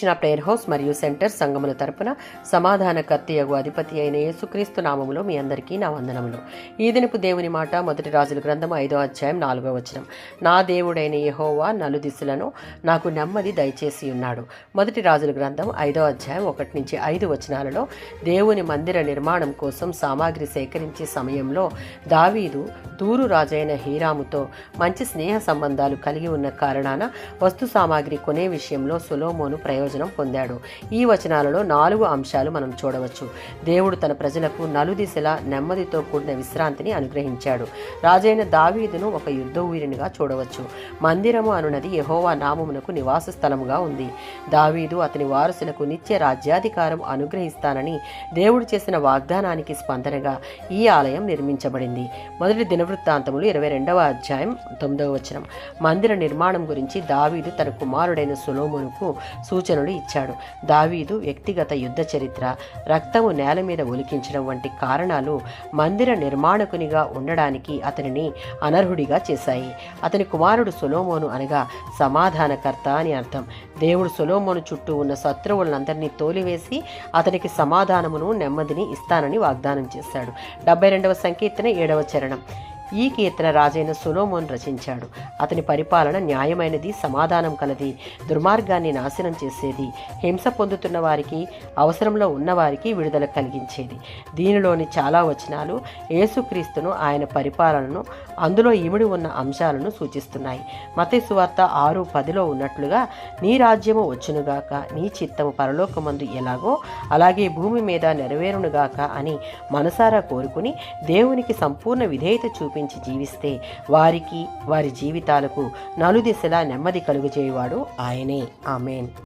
Krishna prayer house మరియు centre సంఘముల తరపున సమాధానకర్తయగు అధిపతి అయిన యేసుక్రీస్తు నామములో మీ అందరికీ నా వందనములు. ఈ దినపు దేవుని మాట మొదటి రాజుల గ్రంథం 5వ అధ్యాయం 4వ వచనం. నా దేవుడైన యెహోవా నలుదిశలను నాకు నెమ్మది దయచేసి ఉన్నాడు. మొదటి రాజుల గ్రంథం 5వ అధ్యాయం 1-5 వచనాలలో దేవుని మందిర నిర్మాణం కోసం సామాగ్రి సేకరించే సమయంలో దావీదు తూరు రాజైన హీరాముతో మంచి స్నేహ సంబంధాలు కలిగి ఉన్న కారణాన వస్తు సామాగ్రి కొనే విషయంలో సొలొమోను ప్రయోజనం పొందాడు. ఈ వచనాలలో 4 అంశాలు మనం చూడవచ్చు. దేవుడు తన ప్రజలకు నలుదిశలా నెమ్మదితో కూడిన విశ్రాంతిని అనుగ్రహించాడు. రాజైన దావీదును ఒక యుద్ధ వీరునిగా చూడవచ్చు. మందిరము అనునది యెహోవా నామమునకు నివాస స్థలముగా ఉంది. దావీదు అతని వారసులకు నిత్య రాజ్యాధికారం అనుగ్రహిస్తానని దేవుడు చేసిన వాగ్దానానికి స్పందనగా ఈ ఆలయం నిర్మించబడింది. మొదటి దినవృత్తాంతములు 22వ అధ్యాయం 9వ వచనం. మందిర నిర్మాణం గురించి దావీదు తన కుమారుడైన సొలొమోనుకు సూచనలు ఇచ్చాడు. దావీదు వ్యక్తిగత యుద్ధ చరిత్ర, రక్తము నేల మీద ఒలికించడం వంటి కారణాలు మందిర నిర్మాణకునిగా ఉండడానికి అతనిని అనర్హుడిగా చేశాయి. అతని కుమారుడు సొలొమోను అనగా సమాధానకర్త అని అర్థం. దేవుడు సొలొమోను చుట్టూ ఉన్న శత్రువులందరినీ తోలివేసి అతనికి సమాధానమును నెమ్మదిని ఇస్తానని వాగ్దానం చేశాడు. 72వ సంకీర్తన 7వ చరణం. ఈ కీర్తన రాజైన సొలొమోను రచించాడు. అతని పరిపాలన న్యాయమైనది, సమాధానం కలది, దుర్మార్గాన్ని నాశనం చేసేది, హింస పొందుతున్న వారికి, అవసరంలో ఉన్నవారికి విడుదల కలిగించేది. దీనిలోని చాలా వచనాలు యేసుక్రీస్తును, ఆయన పరిపాలనను, అందులో ఇమిడి ఉన్న అంశాలను సూచిస్తున్నాయి. మత్తయి సువార్త 6:10లో ఉన్నట్లుగా నీ రాజ్యము వచ్చునుగాక, నీ చిత్తము పరలోకమందు ఎలాగో అలాగే భూమి మీద నెరవేరునుగాక అని మనసారా కోరుకుని దేవునికి సంపూర్ణ విధేయత చూపించి జీవిస్తే వారికి, వారి జీవితాలకు నలుదిశలా నెమ్మది కలుగజేయువాడు ఆయనే. ఆమేన్.